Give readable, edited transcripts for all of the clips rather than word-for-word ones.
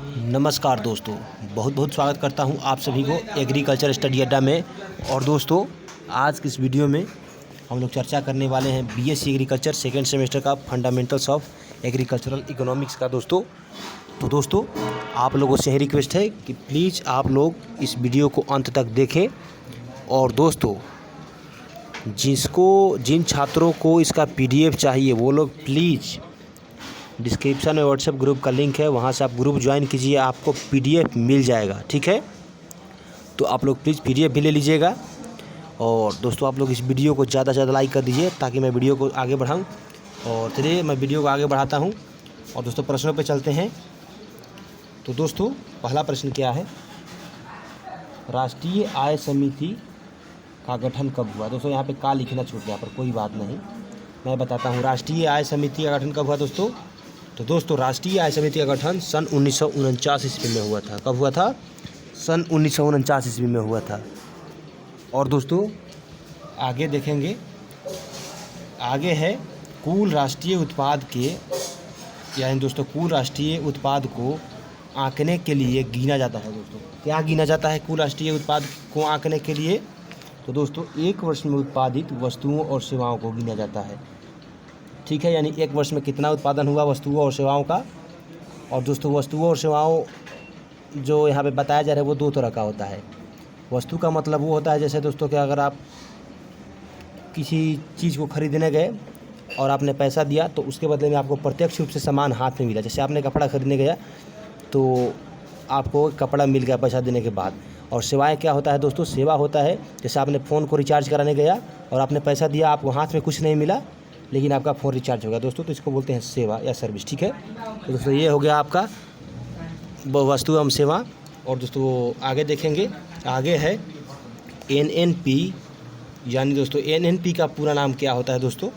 नमस्कार दोस्तों, बहुत बहुत स्वागत करता हूं आप सभी को एग्रीकल्चर स्टडी अड्डा में। और दोस्तों, आज की इस वीडियो में हम लोग चर्चा करने वाले हैं बीएससी एग्रीकल्चर सेकेंड सेमेस्टर का फंडामेंटल्स ऑफ एग्रीकल्चरल इकोनॉमिक्स का। तो दोस्तों आप लोगों से यही रिक्वेस्ट है कि प्लीज़ आप लोग इस वीडियो को अंत तक देखें। और दोस्तों, जिन छात्रों को इसका PDF चाहिए वो लोग प्लीज़ डिस्क्रिप्शन में व्हाट्सएप ग्रुप का लिंक है, वहाँ से आप ग्रुप ज्वाइन कीजिए, आपको PDF मिल जाएगा। ठीक है, तो आप लोग प्लीज़ PDF भी ले लीजिएगा। और दोस्तों आप लोग इस वीडियो को ज़्यादा से ज़्यादा लाइक कर दीजिए ताकि मैं वीडियो को आगे बढ़ाऊँ। और चलिए मैं वीडियो को आगे बढ़ाता हूँ और दोस्तों प्रश्नों पे चलते हैं। तो दोस्तों पहला प्रश्न क्या है, राष्ट्रीय आय समिति का गठन कब हुआ। दोस्तों यहाँ पे का लिखना छूट गया, पर कोई बात नहीं, मैं बताता हूँ। राष्ट्रीय आय समिति का गठन कब हुआ दोस्तों? तो दोस्तों राष्ट्रीय आय समिति का गठन सन 1949 ईस्वी में हुआ था। कब हुआ था? सन 1949 ईस्वी में हुआ था। और दोस्तों आगे देखेंगे, आगे है कुल राष्ट्रीय उत्पाद के, यानी दोस्तों कुल राष्ट्रीय उत्पाद को आंकने के लिए गिना जाता है। दोस्तों क्या गिना जाता है कुल राष्ट्रीय उत्पाद को आंकने के लिए? तो दोस्तों एक वर्ष में उत्पादित वस्तुओं और सेवाओं को गिना जाता है। ठीक है, यानी एक वर्ष में कितना उत्पादन हुआ वस्तुओं और सेवाओं का। और दोस्तों वस्तुओं और सेवाओं जो यहाँ पे बताया जा रहा है वो दो तरह का होता है। वस्तु का मतलब वो होता है, जैसे दोस्तों कि अगर आप किसी चीज़ को खरीदने गए और आपने पैसा दिया तो उसके बदले में आपको प्रत्यक्ष रूप से सामान हाथ में मिला। जैसे आपने कपड़ा खरीदने गया तो आपको कपड़ा मिल गया पैसा देने के बाद। और सेवाएं क्या होता है दोस्तों? सेवा होता है जैसे आपने फ़ोन को रिचार्ज कराने गया और आपने पैसा दिया, आपको हाथ में कुछ नहीं मिला लेकिन आपका फ़ोन रिचार्ज हो गया दोस्तों, तो इसको बोलते हैं सेवा या सर्विस। ठीक है, तो दोस्तों ये हो गया आपका वस्तु एवं सेवा। और दोस्तों आगे देखेंगे, आगे है NNP, यानी दोस्तों NNP का पूरा नाम क्या होता है दोस्तों?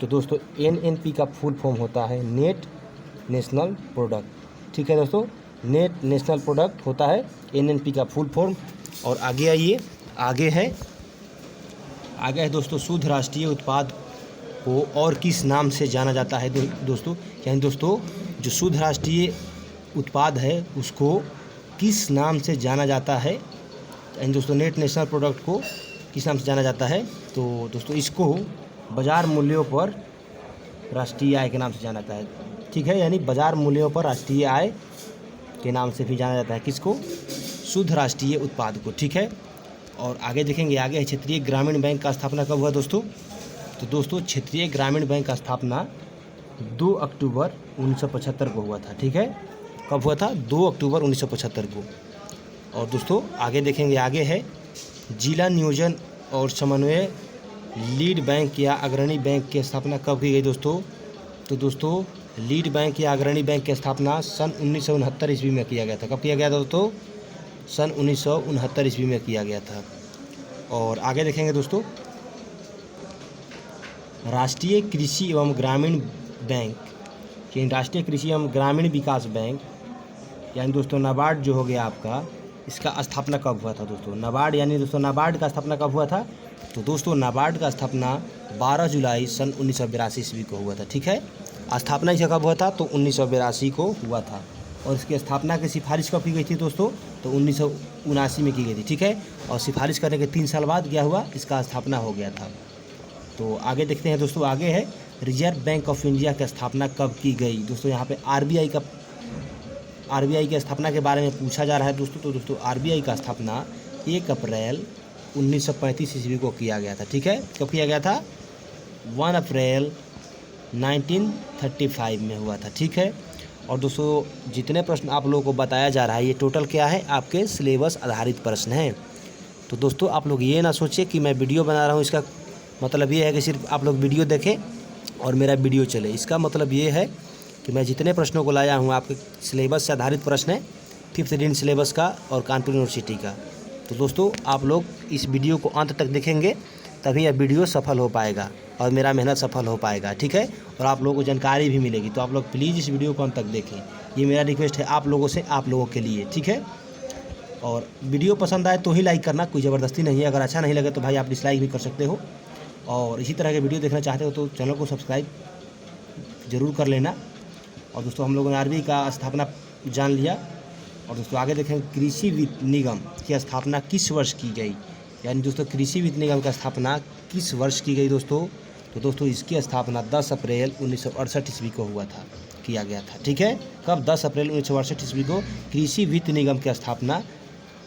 तो दोस्तों NNP का फुल फॉर्म होता है नेट नेशनल प्रोडक्ट। ठीक है दोस्तों, नेट नेशनल प्रोडक्ट होता है NNP का फुल फॉर्म। और आगे आइए, आगे है दोस्तों शुद्ध राष्ट्रीय उत्पाद को और किस नाम से जाना जाता है दोस्तों? यानी दोस्तों जो शुद्ध राष्ट्रीय उत्पाद है उसको किस नाम से जाना जाता है? यानी दोस्तों नेट नेशनल प्रोडक्ट को किस नाम से जाना जाता है? तो दोस्तों इसको बाज़ार मूल्यों पर राष्ट्रीय आय के नाम से जाना जाता है। ठीक है, यानी बाज़ार मूल्यों पर राष्ट्रीय आय के नाम से भी जाना जाता है किसको? शुद्ध राष्ट्रीय उत्पाद को। ठीक है, और आगे देखेंगे, आगे है क्षेत्रीय ग्रामीण बैंक का स्थापना कब हुआ दोस्तों? तो दोस्तों क्षेत्रीय ग्रामीण बैंक का स्थापना 2 अक्टूबर 1975 को हुआ था। ठीक है, कब हुआ था? 2 अक्टूबर 1975 को। और दोस्तों आगे देखेंगे, आगे है जिला नियोजन और समन्वय लीड बैंक या अग्रणी बैंक की स्थापना कब की गई दोस्तों? तो दोस्तों लीड बैंक या अग्रणी बैंक की स्थापना सन 1969 ईस्वी में किया गया था। कब किया गया था दोस्तों? सन 1969 ईस्वी में किया गया था। और आगे देखेंगे दोस्तों, राष्ट्रीय कृषि एवं ग्रामीण बैंक, यानी राष्ट्रीय कृषि एवं ग्रामीण विकास बैंक, यानी दोस्तों नाबार्ड जो हो गया आपका, इसका स्थापना कब हुआ था दोस्तों? नाबार्ड, यानी दोस्तों नाबार्ड का स्थापना कब हुआ था? तो दोस्तों नाबार्ड का स्थापना 12 जुलाई सन 1982 ईस्वी को हुआ था। ठीक है, स्थापना इसका कब हुआ था? तो 1982 को हुआ था। और इसकी स्थापना की सिफारिश कब की गई थी दोस्तों? तो 1979 में की गई थी। ठीक है, और सिफारिश करने के 3 साल बाद क्या हुआ? इसका स्थापना हो गया था। तो आगे देखते हैं दोस्तों, आगे है रिजर्व बैंक ऑफ इंडिया की स्थापना कब की गई दोस्तों? यहाँ पे RBI की स्थापना के बारे में पूछा जा रहा है दोस्तों। तो दोस्तों RBI का स्थापना 1 अप्रैल 1935 ईस्वी को किया गया था। ठीक है, कब किया गया था? 1 अप्रैल 1935 में हुआ था। ठीक है, और दोस्तों जितने प्रश्न आप लोगों को बताया जा रहा है ये टोटल क्या है? आपके सिलेबस आधारित प्रश्न हैं। तो दोस्तों आप लोग ये ना सोचिए कि मैं वीडियो बना रहा हूँ, इसका मतलब ये है कि सिर्फ आप लोग वीडियो देखें और मेरा वीडियो चले। इसका मतलब ये है कि मैं जितने प्रश्नों को लाया हूँ आपके सिलेबस से आधारित प्रश्न है, 5th एडिशन सिलेबस का और कानपुर यूनिवर्सिटी का। तो दोस्तों आप लोग इस वीडियो को अंत तक देखेंगे तभी यह वीडियो सफल हो पाएगा और मेरा मेहनत सफल हो पाएगा। ठीक है, और आप लोगों को जानकारी भी मिलेगी। तो आप लोग प्लीज़ इस वीडियो को अंत तक देखें, ये मेरा रिक्वेस्ट है आप लोगों से, आप लोगों के लिए। ठीक है, और वीडियो पसंद आए तो ही लाइक करना, कोई ज़बरदस्ती नहीं है। अगर अच्छा नहीं लगे तो भाई आप डिसलाइक भी कर सकते हो। और इसी तरह के वीडियो देखना चाहते हो तो चैनल को सब्सक्राइब ज़रूर कर लेना। और दोस्तों हम लोगों ने RBI का स्थापना जान लिया। और दोस्तों आगे देखें कृषि वित्त निगम की स्थापना किस वर्ष की गई, यानी दोस्तों कृषि वित्त निगम की स्थापना किस वर्ष की गई दोस्तों। तो दोस्तों इसकी स्थापना 10 अप्रैल 1968 ईस्वी को हुआ था, किया गया था। ठीक है, कब? 10 अप्रैल 1968 ईस्वी को कृषि वित्त निगम की स्थापना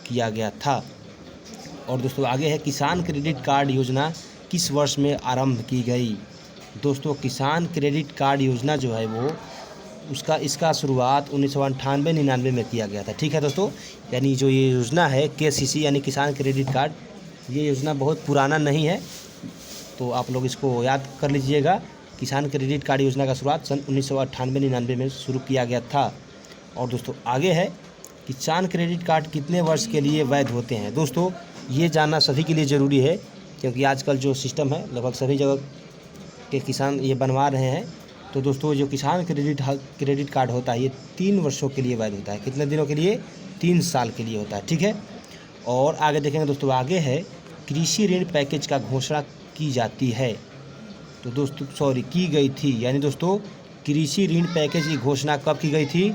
किया गया था। और दोस्तों आगे है किसान क्रेडिट कार्ड योजना किस वर्ष में आरंभ की गई। दोस्तों किसान क्रेडिट कार्ड योजना जो है वो इसका शुरुआत 1998-99 में किया गया था। ठीक है दोस्तों, यानी जो ये योजना है KCC यानी किसान क्रेडिट कार्ड, ये योजना बहुत पुराना नहीं है, तो आप लोग इसको याद कर लीजिएगा। किसान क्रेडिट कार्ड योजना का शुरुआत सन 1998-99 में शुरू किया गया था। और दोस्तों आगे है किसान क्रेडिट कार्ड कितने वर्ष के लिए वैध होते हैं। दोस्तों ये जानना सभी के लिए ज़रूरी है, क्योंकि आजकल जो सिस्टम है लगभग सभी जगह के किसान ये बनवा रहे हैं। तो दोस्तों जो किसान क्रेडिट कार्ड होता है ये 3 वर्षों के लिए वैध होता है। कितने दिनों के लिए? 3 साल के लिए होता है। ठीक है, और आगे देखेंगे दोस्तों, आगे है कृषि ऋण पैकेज का घोषणा की जाती है। तो दोस्तों की गई थी, यानी दोस्तों कृषि ऋण पैकेज की घोषणा कब की गई थी।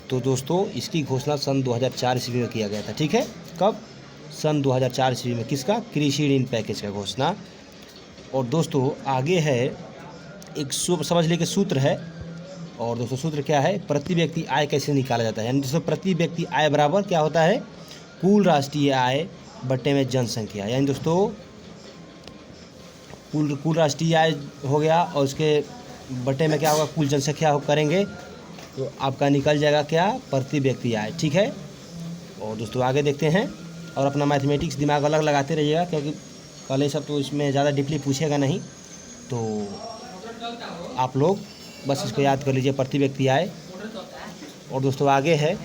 तो दोस्तों इसकी घोषणा सन 2004 ईस्वी में किया गया था। ठीक है, कब? सन 2004 ईस्वी में किसका? कृषि ऋण पैकेज का घोषणा। और दोस्तों आगे है एक समझ लीजिए सूत्र है। और दोस्तों सूत्र क्या है? प्रति व्यक्ति आय कैसे निकाला जाता है। यानी दोस्तों प्रति व्यक्ति आय बराबर क्या होता है? कुल राष्ट्रीय आय बट्टे में जनसंख्या। यानी दोस्तों कुल राष्ट्रीय आय हो गया और उसके बट्टे में क्या होगा? कुल जनसंख्या करेंगे तो आपका निकल जाएगा क्या? प्रति व्यक्ति आय। ठीक है, और दोस्तों आगे देखते हैं। और अपना मैथमेटिक्स दिमाग अलग लगाते रहिएगा, क्योंकि कल ये सब तो इसमें ज़्यादा डीपली पूछेगा नहीं, तो आप लोग बस इसको याद कर लीजिए, प्रति व्यक्ति आय। और दोस्तों आगे है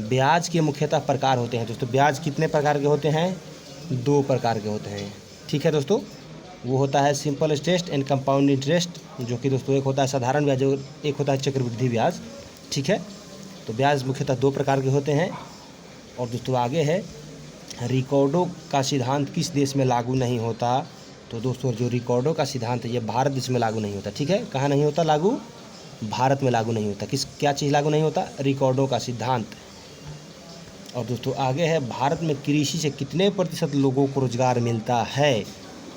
ब्याज के मुख्यतः प्रकार होते हैं। दोस्तों ब्याज कितने प्रकार के होते हैं? 2 प्रकार के होते हैं। ठीक है दोस्तों, वो होता है simple interest and compound interest, जो कि दोस्तों एक होता है साधारण ब्याज और एक होता है चक्रवृद्धि ब्याज। ठीक है, तो ब्याज मुख्यतः 2 प्रकार के होते हैं। और दोस्तों आगे है रिकॉर्डों का सिद्धांत किस देश में लागू नहीं होता। तो दोस्तों जो रिकॉर्डों का सिद्धांत है ये भारत देश में लागू नहीं होता। ठीक है, कहाँ नहीं होता लागू? भारत में लागू नहीं होता। क्या चीज़ लागू नहीं होता? रिकॉर्डों का सिद्धांत। और दोस्तों आगे है भारत में कृषि से कितने प्रतिशत लोगों को रोजगार मिलता है।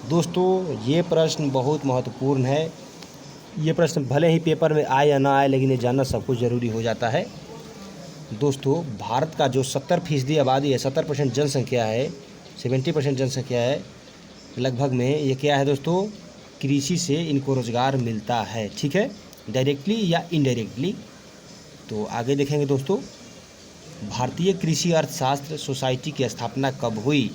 दोस्तों ये प्रश्न बहुत महत्वपूर्ण है। ये प्रश्न भले ही पेपर में आए या ना आए, लेकिन ये जानना सबको ज़रूरी हो जाता है। दोस्तों भारत का जो 70% आबादी है, 70% जनसंख्या है, 70% जनसंख्या है लगभग में, ये क्या है दोस्तों? कृषि से इनको रोज़गार मिलता है। ठीक है, डायरेक्टली या इनडायरेक्टली। तो आगे देखेंगे दोस्तों, भारतीय कृषि अर्थशास्त्र सोसाइटी की स्थापना कब हुई।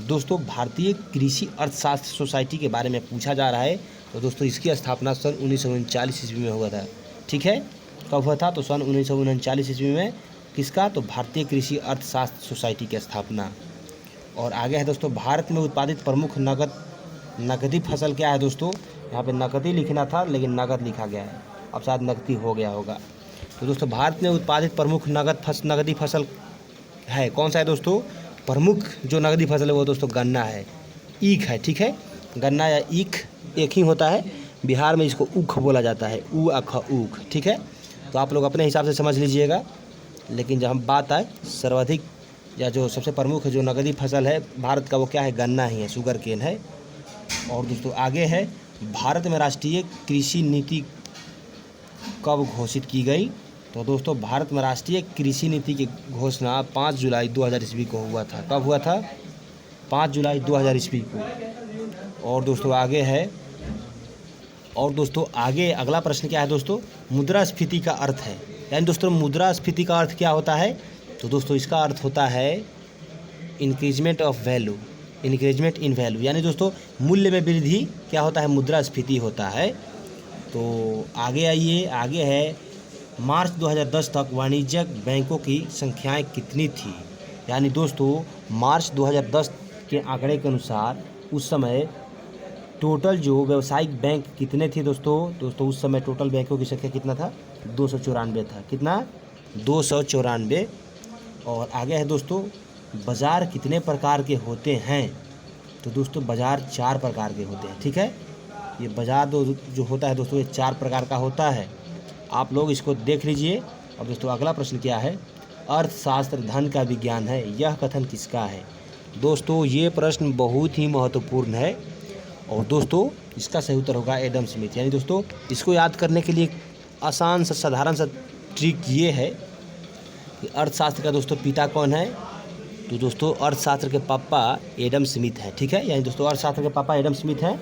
दोस्तों भारतीय कृषि अर्थशास्त्र सोसाइटी के बारे में पूछा जा रहा है। तो दोस्तों इसकी स्थापना सन 1939 ईस्वी में हुआ था। ठीक है, कब हुआ था? तो सन 1939 ईस्वी में। किसका? तो भारतीय कृषि अर्थशास्त्र सोसाइटी की स्थापना। और आगे है दोस्तों भारत में उत्पादित प्रमुख नकदी फसल क्या है। दोस्तों यहाँ पे नकदी लिखना था लेकिन नगद लिखा गया है, अब शायद नकदी हो गया होगा। तो दोस्तों भारत में उत्पादित प्रमुख नकदी फसल है, कौन सा है दोस्तों? प्रमुख जो नकदी फसल है वो दोस्तों गन्ना है, ईख है। ठीक है, गन्ना या ईख एक ही होता है। बिहार में इसको ऊख बोला जाता है, ऊख। ठीक है, तो आप लोग अपने हिसाब से समझ लीजिएगा। लेकिन जब हम बात आए सर्वाधिक या जो सबसे प्रमुख जो नकदी फसल है भारत का, वो क्या है? गन्ना ही है, शुगर केन है। और दोस्तों आगे है भारत में राष्ट्रीय कृषि नीति कब घोषित की गई। तो दोस्तों भारत में राष्ट्रीय कृषि नीति की घोषणा 5 जुलाई 2000 ईस्वी को हुआ था। कब हुआ था? 5 जुलाई 2000 ईस्वी को। और दोस्तों आगे है, और दोस्तों आगे अगला प्रश्न क्या है दोस्तों? मुद्रास्फीति का अर्थ है। यानी दोस्तों मुद्रास्फीति का अर्थ क्या होता है? तो दोस्तों इसका अर्थ होता है increment of value, increment in value. यानी दोस्तों मूल्य में वृद्धि क्या होता है? मुद्रास्फीति होता है। तो आगे आइए, आगे है मार्च 2010 तक वाणिज्यिक बैंकों की संख्याएं कितनी थी। यानी दोस्तों मार्च 2010 के आंकड़े के अनुसार उस समय टोटल जो व्यावसायिक बैंक कितने थे दोस्तों उस समय टोटल बैंकों की संख्या कितना था? 294 था। कितना? 294। और आगे है दोस्तों बाज़ार कितने प्रकार के होते हैं। तो दोस्तों बाज़ार 4 प्रकार के होते हैं। ठीक है, ये बाज़ार जो होता है दोस्तों ये 4 प्रकार का होता है। आप लोग इसको देख लीजिए और दोस्तों अगला प्रश्न क्या है, अर्थशास्त्र धन का विज्ञान है, यह कथन किसका है। दोस्तों ये प्रश्न बहुत ही महत्वपूर्ण है और दोस्तों इसका सही उत्तर होगा एडम स्मिथ। यानी दोस्तों इसको याद करने के लिए आसान सा साधारण सा ट्रिक ये है कि अर्थशास्त्र का दोस्तों पिता कौन है, तो दोस्तों अर्थशास्त्र के पापा एडम स्मिथ हैं। ठीक है, यानी दोस्तों अर्थशास्त्र के पापा एडम स्मिथ हैं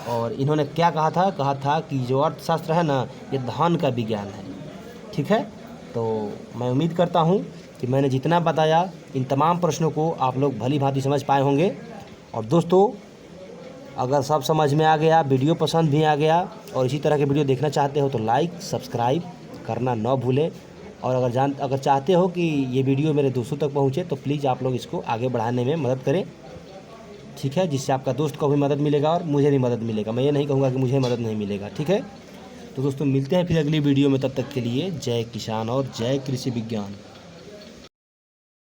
और इन्होंने क्या कहा था कि जो अर्थशास्त्र है ना ये धन का विज्ञान है। ठीक है, तो मैं उम्मीद करता हूँ कि मैंने जितना बताया इन तमाम प्रश्नों को आप लोग भली भांति समझ पाए होंगे। और दोस्तों अगर सब समझ में आ गया, वीडियो पसंद भी आ गया और इसी तरह के वीडियो देखना चाहते हो तो लाइक सब्सक्राइब करना न भूलें। और अगर चाहते हो कि ये वीडियो मेरे दोस्तों तक पहुँचे तो प्लीज़ आप लोग इसको आगे बढ़ाने में मदद करें। ठीक है, जिससे आपका दोस्त को भी मदद मिलेगा और मुझे भी मदद मिलेगा। मैं ये नहीं कहूँगा कि मुझे मदद नहीं मिलेगा। ठीक है, तो दोस्तों मिलते हैं फिर अगली वीडियो में, तब तक के लिए जय किसान और जय कृषि विज्ञान।